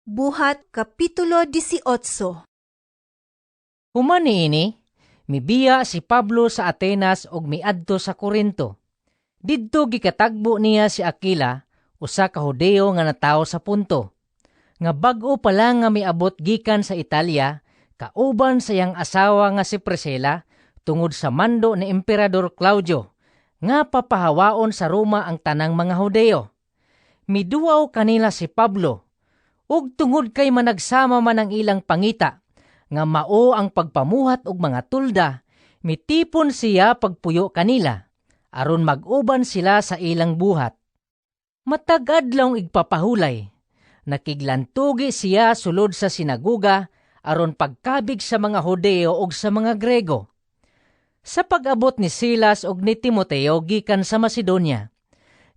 Buhat Kapitulo 18. Human niini, mibiya si Pablo sa Atenas ug miadto sa Corinto. Didto gikatagbo niya si Aquila, usa ka Hudeo nga natawo sa Punto. Nga bag-o pa lang nga miabot gikan sa Italia, kauban sa iyang asawa nga si Priscilla, tungod sa mando ni Emperador Claudio, nga papahawaon sa Roma ang tanang mga Hudeo. Miduaw kanila si Pablo, ug tungod kay managsama man ang ilang pangita, nga mao ang pagpamuhat og mga tulda, mitipon siya pagpuyo kanila, aron mag-uban sila sa ilang buhat. Matag-adlaw igpapahulay, nakiglantugi siya sulod sa sinaguga, aron pagkabig sa mga Hudeo ug sa mga Grego. Sa pag-abot ni Silas ug ni Timoteo gikan sa Macedonia,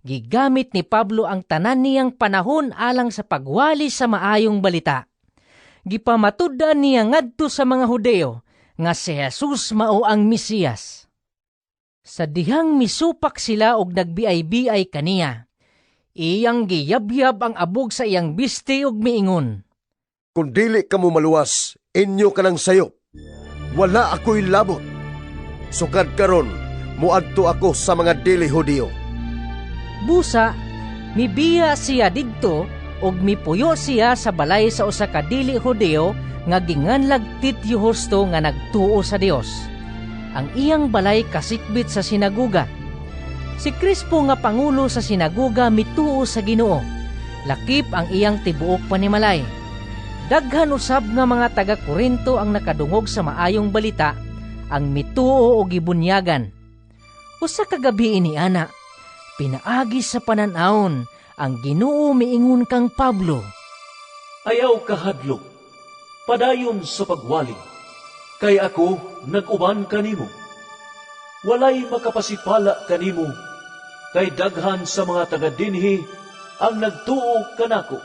gigamit ni Pablo ang tanan niyang panahon alang sa pagwali sa maayong balita. Gipamatud-an niya ngadto sa mga Hudeo nga si Jesus mao ang Mesiyas. Sa dihang misupak sila og nagbiay-biay kaniya, iyang giyabyab ang abog sa iyang bisti ug miingon, "Kung dili ka mo maluwas, inyo ka ng sayop. Wala ako'y labot. Sukad karon, muadto ako sa mga dili Hudeo." Busa, mibiya siya didto og mipuyo siya sa balay sa usa ka dili Hudeo nga ginganlag Tityo Justo nga nagtuo sa Dios. Ang iyang balay kasikbit sa sinaguga. Si Crispo nga pangulo sa sinaguga mituo sa Ginoo. Lakip ang iyang tibuok panimalay. Daghan usab nga mga taga Corinto ang nakadungog sa maayong balita, ang mituo og gibunyagan. Usa ka gabi ini ana, pinaagi sa pananawon ang Ginoo miingon kang Pablo, "Ayaw kahadlok, padayon sa pagwali, kay ako nag-uban kanimo. Walay makapasipala kanimo, kay daghan sa mga taga-dinhi ang nagtuo kanako."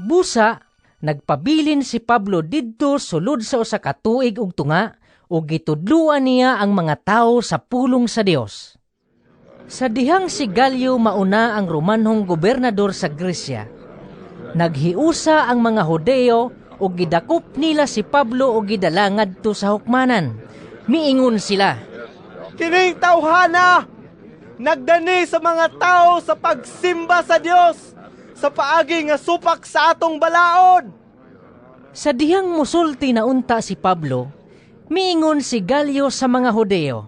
Busa, nagpabilin si Pablo didto sulod sa usa ka tuig ug tunga ug gitudluan niya ang mga tawo sa pulong sa Dios. Sa dihang si Gallio mauna ang Romanhong gobernador sa Gresya, naghiusa ang mga Hudeo ug gidakop nila si Pablo ug gidala ngadto sa hukmanan. Miingon sila, "Kining tawhana nagdani sa mga tao sa pagsimba sa Dios sa paagi nga supak sa atong balaod." Sa dihang musulti na unta si Pablo, miingon si Gallio sa mga Hudeo,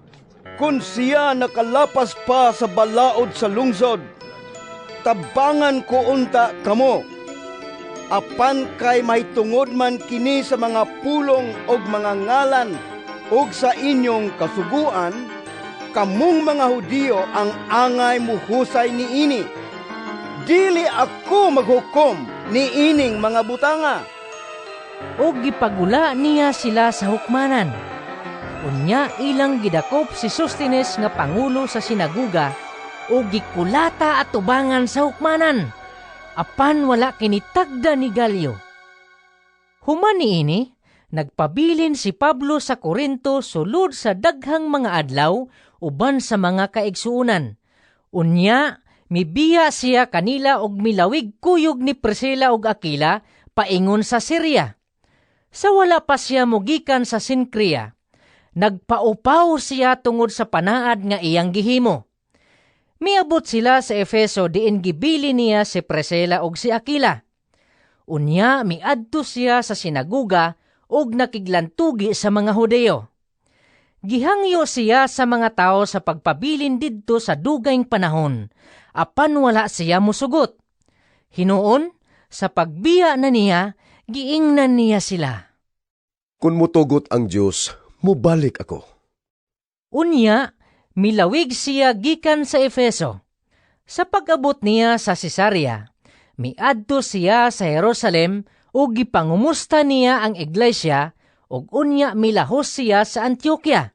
"Kung siya nakalapas pa sa balaod sa lungsod, tabangan ko unta kamo. Apan kay may tungod man kini sa mga pulong og mga ngalan og sa inyong kasuguan, kamong mga Hudyo ang angay muhusay niini. Dili ako maghukom niining mga butanga." o gipagula niya sila sa hukmanan. Unya ilang gidakop si Sostines nga pangulo sa sinaguga o gikulata at tubangan sa hukmanan, apan wala kinitagda ni Gallio. Human niini, nagpabilin si Pablo sa Corinto sulod sa daghang mga adlaw uban sa mga kaigsuunan. Unya, mibiya siya kanila og milawig kuyog ni Priscilla ug Aquila paingon sa Syria. Sa wala pa siya mugikan sa Sincrea, nagpaupaw siya tungod sa panaad nga iyang gihimo. Miabot sila sa Efeso diin gibili niya si Priscilla ug si Aquila. Unya miadto siya sa sinaguga ug nakiglantugi sa mga Hudeo. Gihangyo siya sa mga tao sa pagpabilin didto sa dugayng panahon, apan wala siya musugot. Hinuon, sa pagbiya na niya, giingnan niya sila, "Kung mutugot ang Diyos, mubalik ako." Unya, milawig siya gikan sa Efeso. Sa pag-abot niya sa Cesarea, miadto siya sa Jerusalem ug gipangumusta niya ang iglesia ug unya milahos siya sa Antioquia.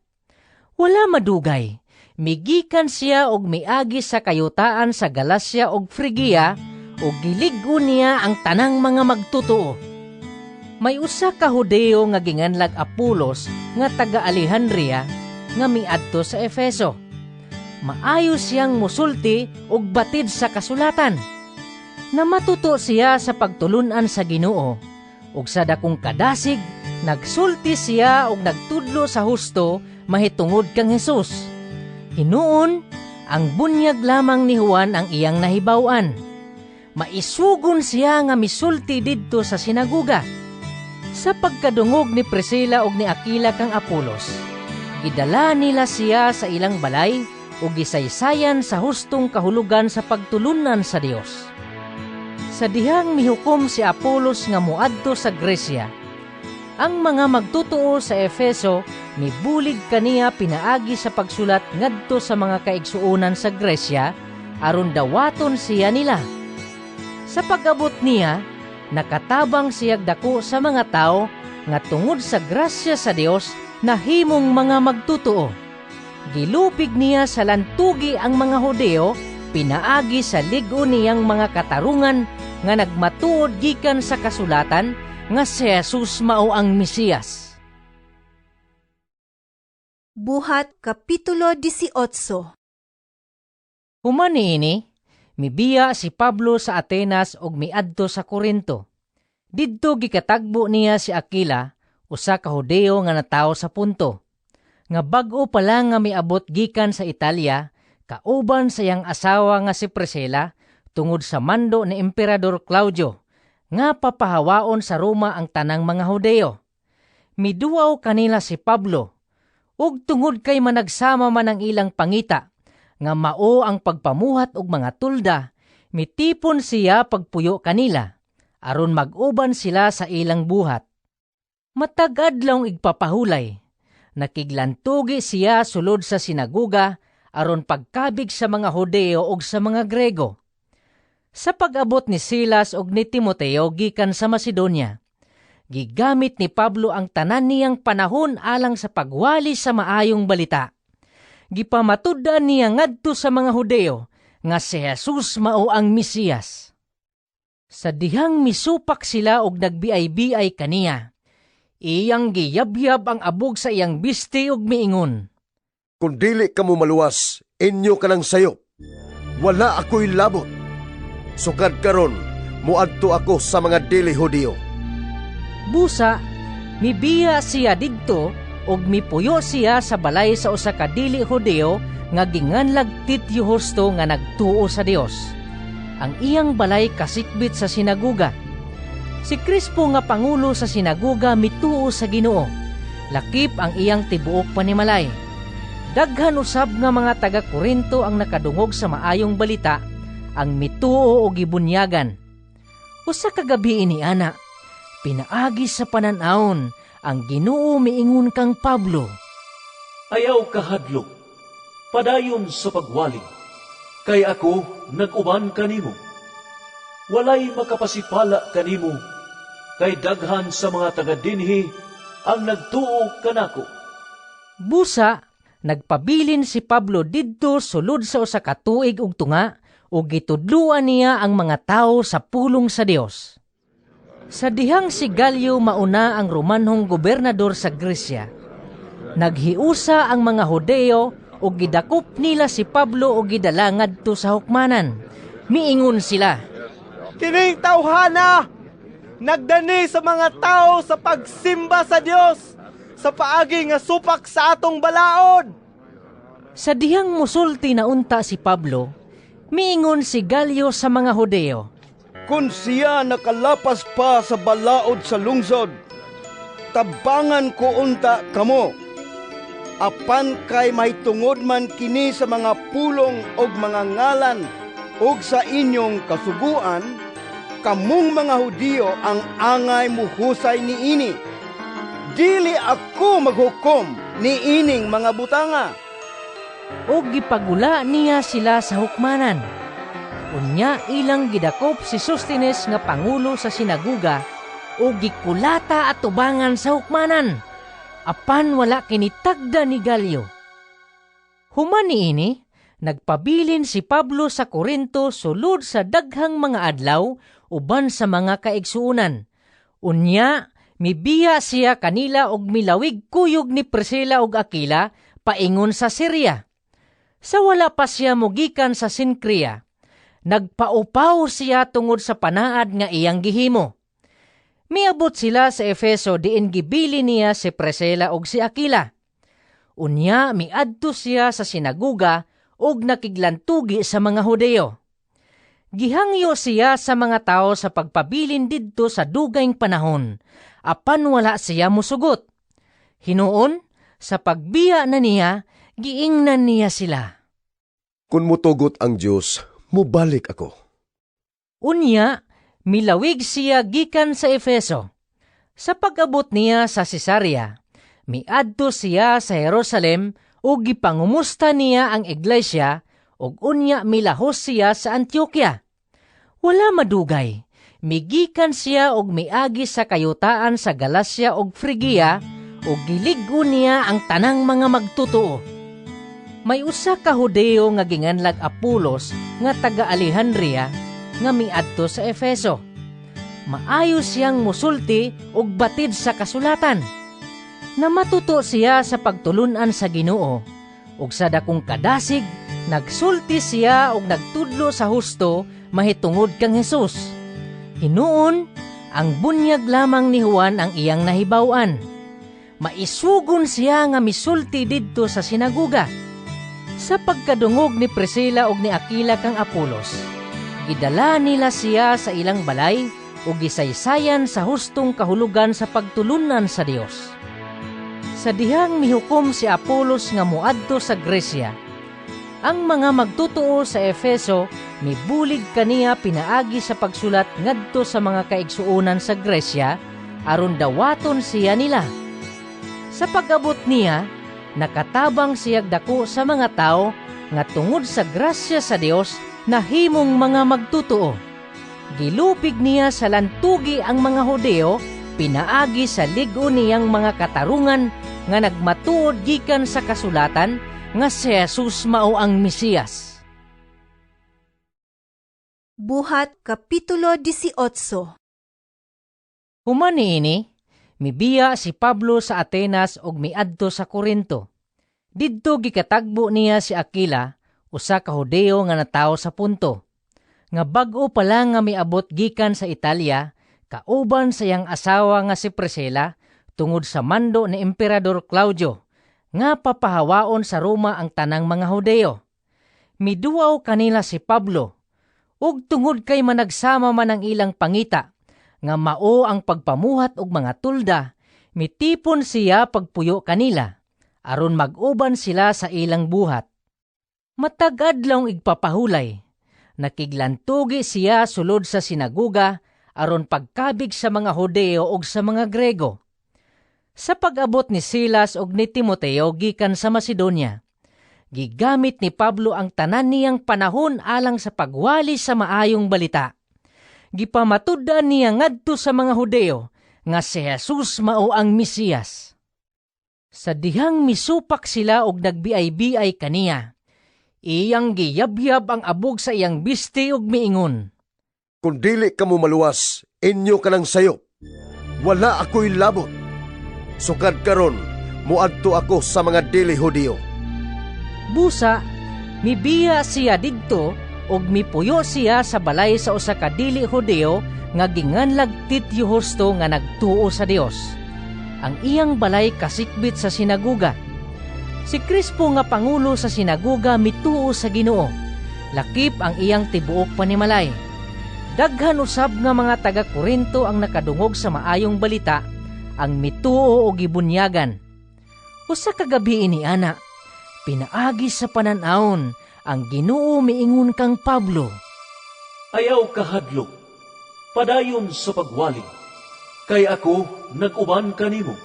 Wala madugay, migikan siya og miagi sa kayutaan sa Galacia ug Phrygia ug gilig-on niya ang tanang mga magtutuo. May usa ka Hudeo nga ginganlag Apolos nga taga Alejandria nga miadto sa Efeso. Maayo siyang musulti ug batid sa kasulatan. na matuto siya sa pagtulunan sa Ginoo, ug sa dakong kadasig nagsulti siya og nagtudlo sa husto mahitungod kang Hesus. Hinuon, ang bunyag lamang ni Juan ang iyang nahibaw-an. Maisugon siya nga misulti didto sa sinaguga. Sa pagkadungog ni Priscilla ug ni Aquila kang Apolos, gidala nila siya sa ilang balay ug gisaysayan sa hustong kahulugan sa pagtulunan sa Dios. Sa dihang mihukom si Apolos nga muadto sa Gresya, ang mga magtutuo sa Efeso mibulig kaniya pinaagi sa pagsulat ngadto sa mga kaigsuonan sa Gresya aron dawaton siya nila. Sa pag-abot niya, nakatabang siyag dako sa mga tao nga tungod sa grasya sa Dios nahimong mga magtutuo. Gilupig niya sa lantugi ang mga Hudeo, pinaagi sa lig-o niyang mga katarungan nga nagmatuod gikan sa kasulatan nga si Jesus mao ang Mesiyas. Buhat Kapitulo 18. Human niini, mibiya si Pablo sa Atenas ug miadto sa Corinto. Didto gikatagbo niya si Aquila, usa ka Hudeo nga natawo sa Punto. Nga bag-o pa lang nga miabot gikan sa Italia, kauban sa iyang asawa nga si Priscilla, tungod sa mando ni Emperador Claudio, nga papahawaon sa Roma ang tanang mga Hudeo. Miduaw kanila si Pablo, ug tungod kay managsama man ang ilang pangita, nga mao ang pagpamuhat og mga tulda, mitipon siya pagpuyo kanila, aron mag-uban sila sa ilang buhat. Matag-adlaw igpapahulay, nakiglantugi siya sulod sa sinaguga, aron pagkabig sa mga Hudeo ug sa mga Grego. Sa pag-abot ni Silas ug ni Timoteo gikan sa Macedonia, gigamit ni Pablo ang tanan niyang panahon alang sa pagwali sa maayong balita. Gipamatud-an niya ngadto sa mga Hudeo nga si Jesus mao ang Mesiyas. Sa dihang misupak sila og nagbiay-biay kaniya, iyang giyabyab ang abog sa iyang bisti ug miingon, Kung dili ka mo maluwas, inyo ka ng sayop. Wala ako'y labot. Sukad karon, muadto ako sa mga dili Hudyo. Busa, mibiya siya didto ug mipuyo siya sa balay sa usa ka dili Hudeo nga ginganlag Tityo Justo nga nagtuo sa Dios. Ang iyang balay kasikbit sa sinaguga. Si Crispo nga pangulo sa sinaguga mituo sa Ginoo. Lakip ang iyang tibuok panimalay. Daghan usab nga mga taga Corinto ang nakadungog sa maayong balita, ang mituo o gibunyagan. Usa ka gabi ini ana, pinaagi sa pananawon ang Ginoo miingon kang Pablo. Ayaw kahadlok, padayon sa pagwaling, kay ako nag-uban kanimo. Walay makapasipala kanimo, kay daghan sa mga taga-dinhi ang nagtuo kanako. Busa, nagpabilin si Pablo didto sulod sa usa ka tuig ug tunga ug gitudluan niya ang mga tawo sa pulong sa Dios. Sa dihang si Galyo mauna ang Romanhong gobernador sa Gresya, naghiusa ang mga Hudeo ug gidakop nila si Pablo ug gidala ngadto sa hukmanan. Miingon sila, Kining tawhana, nagdani sa mga tao sa pagsimba sa Dios, sa paagi nga supak sa atong balaod. Sa dihang musulti na unta si Pablo, miingon si Galyo sa mga Hudeo, Kung siya nakalapas pa sa balaod sa lungsod, tabangan ko unta kamo. Apan kay may tungod man kini sa mga pulong og mga ngalan og sa inyong kasuguan, kamong mga Hudyo ang angay muhusay niini. Dili ako maghukom niining mga butanga. o gipagula niya sila sa hukmanan. Unya ilang gidakop si Sostines nga pangulo sa sinaguga o gikulata at tubangan sa hukmanan, apan wala kinitagda ni Galyo. Human niini, nagpabilin si Pablo sa Corinto sulod sa daghang mga adlaw uban sa mga kaigsuunan. Unya, mibiya siya kanila og milawig kuyog ni Priscilla og Aquila paingon sa Syria. Sa wala pa siya mugikan sa Sincrea, Nagpaupaw siya tungod sa panaad nga iyang gihimo. Miabot sila sa Efeso diin gibili niya si Priscilla og si Aquila. Unya miadto siya sa sinaguga og nakiglantugi sa mga Hudeo. Gihangyo siya sa mga tao sa pagpabilin didto sa dugayng panahon, apan wala siya musugot. Hinuon, sa pagbiya na niya, giingnan niya sila. Kung mutugot ang Diyos, mubalik ako. Unya, milawig siya gikan sa Efeso. Sa pag-abot niya sa Cesarea, miadto siya sa Jerusalem ug gipangumusta niya ang iglesia ug unya milahos siya sa Antioquia. Wala madugay, migikan siya og miagi sa kayutaan sa Galacia ug Phrygia ug gilig-o niya ang tanang mga magtutuo. May usa ka Hudeo nga ginganlag Apolos nga taga Alejandria nga miadto sa Efeso. Maayo siyang musulti ug batid sa kasulatan. Namatuto siya sa pagtulunan sa Ginoo ug sa dakong kadasig nagsulti siya ug nagtudlo sa husto mahitungod kang Hesus. Hinuon, ang bunyag lamang ni Juan ang iyang nahibaw-an. Maisugon siya nga misulti didto sa sinaguga. Sa pagkadungog ni Priscilla ug ni Aquila kang Apolos, gidala nila siya sa ilang balay ug gisaysayan sa hustong kahulugan sa pagtulunan sa Dios. Sa dihang mihukom si Apolos nga muadto sa Grecia, ang mga magtutuo sa Efeso mibulig kaniya pinaagi sa pagsulat ngadto sa mga kaigsuonan sa Grecia aron dawaton siya nila. Sa pag-abot niya, nakatabang siyag dako sa mga tao nga tungod sa grasya sa Dios nahimong mga magtutuo. Gilupig niya sa lantugi ang mga Hudeo, pinaagi sa lig-o niyang mga katarungan nga nagmatuod gikan sa kasulatan nga si Jesus mao ang Mesiyas. Buhat Kapitulo 18. Human niini, mibiya si Pablo sa Atenas ug miadto sa Corinto. Didto gikatagbo niya si Aquila, usa ka Hudeo nga natawo sa Punto. Nga bag-o pa lang nga miabot gikan sa Italia, kauban sa iyang asawa nga si Priscilla, tungod sa mando ni Emperador Claudio, nga papahawaon sa Roma ang tanang mga Hudeo. Miduaw kanila si Pablo, ug tungod kay managsama man ang ilang pangita, nga mao ang pagpamuhat og mga tulda, mitipon siya pagpuyo kanila, aron mag-uban sila sa ilang buhat. Matag-adlawng igpapahulay, nakiglantugi siya sulod sa sinaguga, aron pagkabig sa mga Hudeo ug sa mga Grego. Sa pag-abot ni Silas ug ni Timoteo gikan sa Macedonia, gigamit ni Pablo ang tanan niyang panahon alang sa pagwali sa maayong balita. Gipamatud-an niya ngadto sa mga Hudeo nga si Jesus mao ang Mesiyas. Sa dihang misupak sila og nagbiay-biay kaniya, iyang giyabyab ang abog sa iyang bisti ug miingon, Kung dili ka mo maluwas, inyo ka ng sayop. Wala ako'y labot. Sukad karon, muadto ako sa mga dili Hudeo. Busa, mibiya siya didto og mipuyo siya sa balay sa usa ka dili Hudeo nga ginganlag Tityo Justo nga nagtuo sa Dios. Ang iyang balay kasikbit sa sinaguga. Si Crispo nga pangulo sa sinaguga mituo sa Ginoo. Lakip ang iyang tibuok panimalay. Daghan usab nga mga taga Corinto ang nakadungog sa maayong balita, ang mituo o gibunyagan. Usa ka gabi ini ana, pinaagi sa pananawon ang Ginoo miingon kang Pablo. Ayaw kahadlok, padayon sa pagwali, kay ako nag-uban kanimo.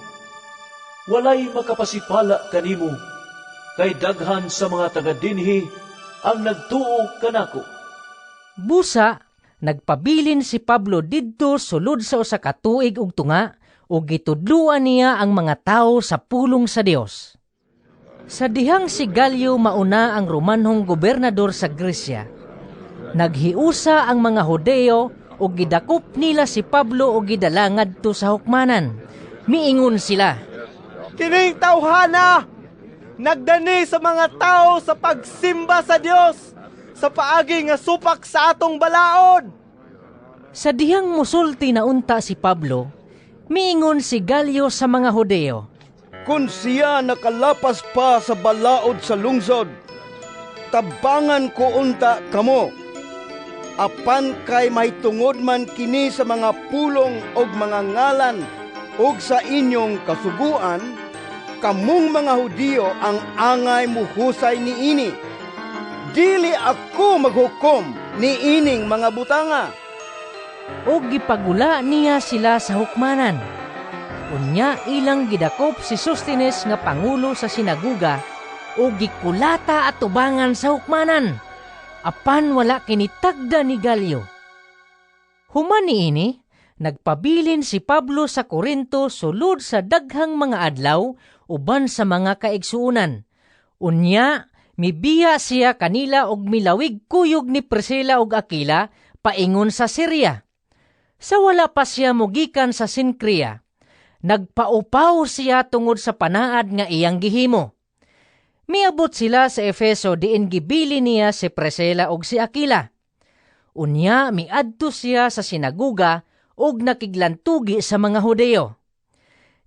Walay makapasipala kanimo, kay daghan sa mga taga-dinhi ang nagtuo kanako. Busa, nagpabilin si Pablo didto sulod sa usa ka tuig ug tunga ug gitudluan niya ang mga tawo sa pulong sa Dios. Sa dihang si Galyo mauna ang Romanhong gobernador sa Grecia, naghiusa ang mga Hudeo ug gidakop nila si Pablo ug gidala ngadto sa hukmanan. Miingon sila, Kining tawhana, nagdani sa mga tao sa pagsimba sa Dios sa paagi nga supak sa atong balaod. Sa dihang musulti na unta si Pablo, miingon si Galyo sa mga Hudeo. Kung siya nakalapas pa sa balaod sa lungsod, tabangan ko unta kamo. Apan kay may tungod man kini sa mga pulong og mga ngalan og sa inyong kasuguan, kamong mga Hudiyo ang angay muhusay niini. Dili ako maghukom niining mga butanga. O gipagula niya sila sa hukmanan. Unya ilang gidakop si Sostines nga pangulo sa sinaguga o gikulata at tubangan sa hukmanan. Apan wala kinitagda ni Galyo. Human niini, nagpabilin si Pablo sa Corinto sulod sa daghang mga adlaw uban sa mga kaigsuunan. Unya, mibiya siya kanila og milawig kuyog ni Priscilla og Aquila paingon sa Syria. Sa wala pa siya mugikan sa Sincrea, nagpaupaw siya tungod sa panaad nga iyang gihimo. Miabot sila sa Efeso diin gibili niya si Priscilla og si Aquila. Unya miadto siya sa sinaguga og nakiglantugi sa mga Hudeo.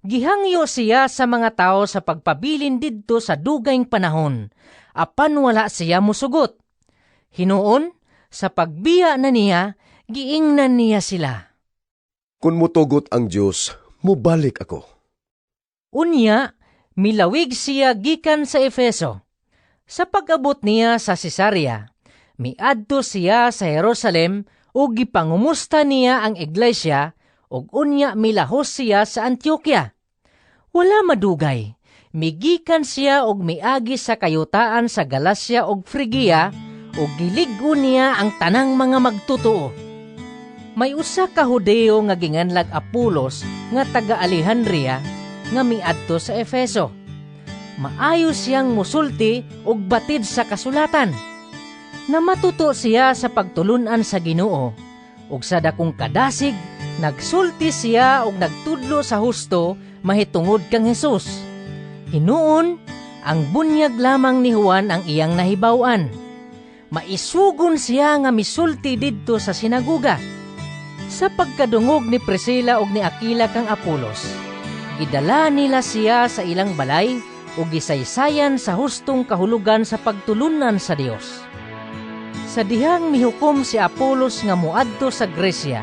Gihangyo siya sa mga tao sa pagpabilin didto sa dugayng panahon, apan wala siya musugot. Hinuon, sa pagbiya na niya, giingnan niya sila. Kung mutugot ang Diyos, mubalik ako. Unya, milawig siya gikan sa Efeso. Sa pag-abot niya sa Cesarea, miadto siya sa Jerusalem ug gipangumusta niya ang iglesia ug unya milahos siya sa Antioquia. Wala madugay, migikan siya og miagi sa kayutaan sa Galacia ug Phrygia ug gilig-o niya ang tanang mga magtutuo. May usa ka Hudeo nga ginganlag Apolos nga taga Alejandria nga miadto sa Efeso. Maayo siyang musulti og batid sa kasulatan. Namatuto siya sa pagtulunan sa Ginoo ug sa dakong kadasig nagsulti siya og nagtudlo sa husto mahitungod kang Hesus. Hinuon, ang bunyag lamang ni Juan ang iyang nahibaw-an. Maisugon siya nga misulti didto sa sinaguga. Sa pagkadungog ni Priscilla ug ni Aquila kang Apolos, gidala nila siya sa ilang balay ug gisaysayan sa hustong kahulugan sa pagtulunan sa Dios. Sa dihang mihukom si Apolos nga muadto sa Gresya,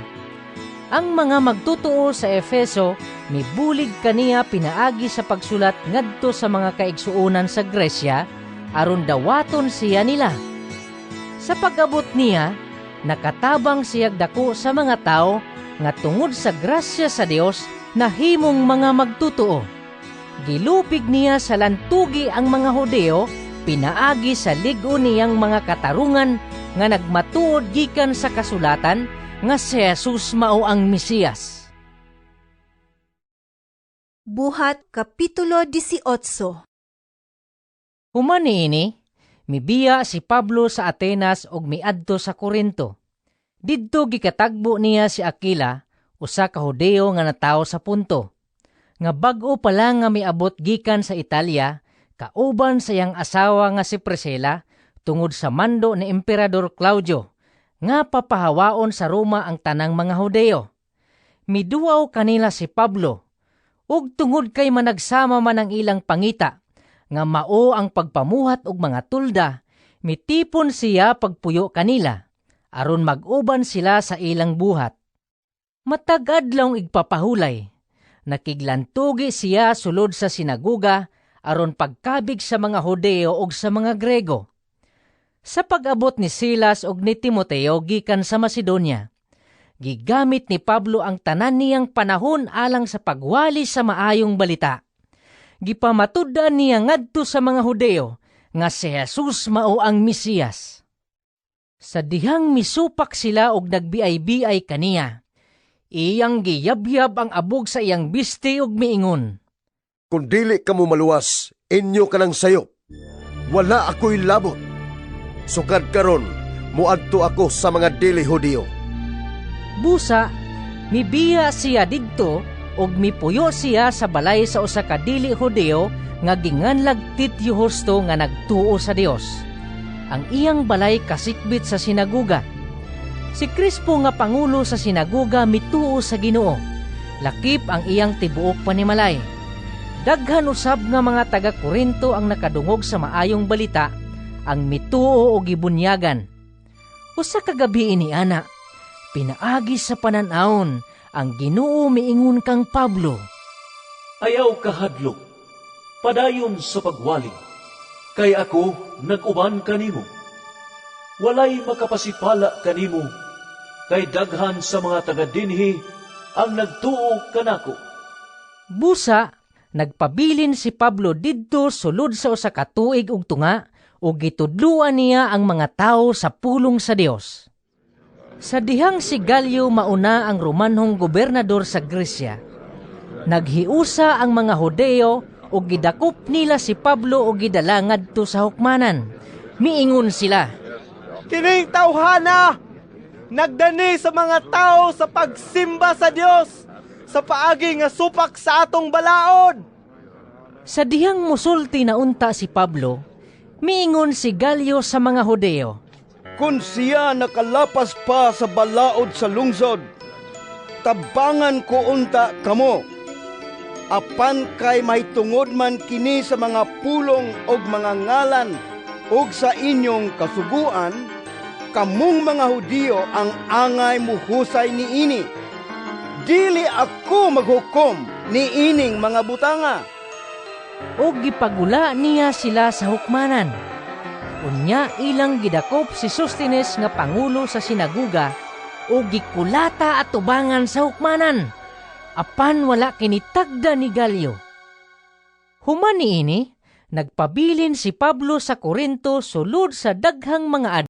ang mga magtutuo sa Efeso mibulig kaniya pinaagi sa pagsulat ngadto sa mga kaigsuonan sa Gresya aron dawaton siya nila. Sa pag-abot niya, nakatabang siyag dako sa mga tao nga tungod sa grasya sa Dios nahimong mga magtutuo. Gilupig niya sa lantugi ang mga Hudeo, pinaagi sa lig-o niyang mga katarungan nga nagmatuod gikan sa kasulatan nga si Jesus mao ang Mesiyas. Buhat Kapitulo 18. Human niini, mibiya si Pablo sa Atenas ug miadto sa Corinto. Didto gikatagbo niya si Aquila, usa ka Hudeo nga natawo sa Punto. Nga bag-o pa lang nga miabot gikan sa Italia, kauban sa iyang asawa nga si Priscilla, tungod sa mando ni Emperador Claudio, nga papahawaon sa Roma ang tanang mga Hudeo. Miduaw kanila si Pablo, ug tungod kay managsama man ang ilang pangita, nga mao ang pagpamuhat og mga tulda, mitipon siya pagpuyo kanila, aron mag-uban sila sa ilang buhat. Matag-adlong igpapahulay, nakiglantugi siya sulod sa sinaguga, aron pagkabig sa mga Hudeo ug sa mga Grego. Sa pag-abot ni Silas ug ni Timoteo gikan sa Macedonia, gigamit ni Pablo ang tanan niyang panahon alang sa pagwali sa maayong balita. Gipamatud-an niya ngadto sa mga Hudeo nga si Jesus mao ang Mesiyas. Sa dihang misupak sila og nagbiay-biay kaniya, iyang giyabyab ang abog sa iyang bisti ug miingon, Kung dili ka mo maluwas, inyo ka ng sayop. Wala ako'y labot. Sukad karon, muadto ako sa mga dili Hudiyo. Busa, mibiya siya didto og mipuyo siya sa balay sa usa ka dili Hudeo nga ginganlag Tityo Justo nga nagtuo sa Dios. ang iyang balay kasikbit sa sinaguga. Si Crispo nga pangulo sa sinaguga mituo sa Ginoo. Lakip ang iyang tibuok panimalay. Daghan usab nga mga taga-Korinto ang nakadungog sa maayong balita, ang mituo o gibunyagan. Usa ka gabi ini ana, pinaagi sa pananawon ang Ginoo miingon kang Pablo. Ayaw kahadlok, padayon sa pagwaling, kay ako nag-uban kanimo. Walay makapasipala kanimo, kay daghan sa mga taga-dinhi ang nagtuo kanako. Busa, nagpabilin si Pablo didto sulod sa usa ka tuig ug tunga ug gitudluan niya ang mga tawo sa pulong sa Dios. Sa dihang si Galyo mauna ang Romanhong gobernador sa Gresya, naghiusa ang mga Hudeo ug gidakop nila si Pablo ug gidala ngadto sa hukmanan. Miingon sila, Kining tawhana nagdani sa mga tao sa pagsimba sa Dios sa paagi nga supak sa atong balaod. sa dihang musulti na unta si Pablo, miingon si Galyo sa mga Hudeo, Kung siya nakalapas pa sa balaod sa lungsod, tabangan ko unta kamo. Apan kay may tungod man kini sa mga pulong og mga ngalan og sa inyong kasuguan, kamong mga Hudiyo ang angay muhusay niini. Dili ako maghukom niining mga butanga. o gipagula niya sila sa hukmanan. Unya ilang gidakop si Sostines nga pangulo sa sinaguga o gikulata at tubangan sa hukmanan. Apan wala kinitagda ni Galyo. Human niini, nagpabilin si Pablo sa Korinto sulod sa daghang mga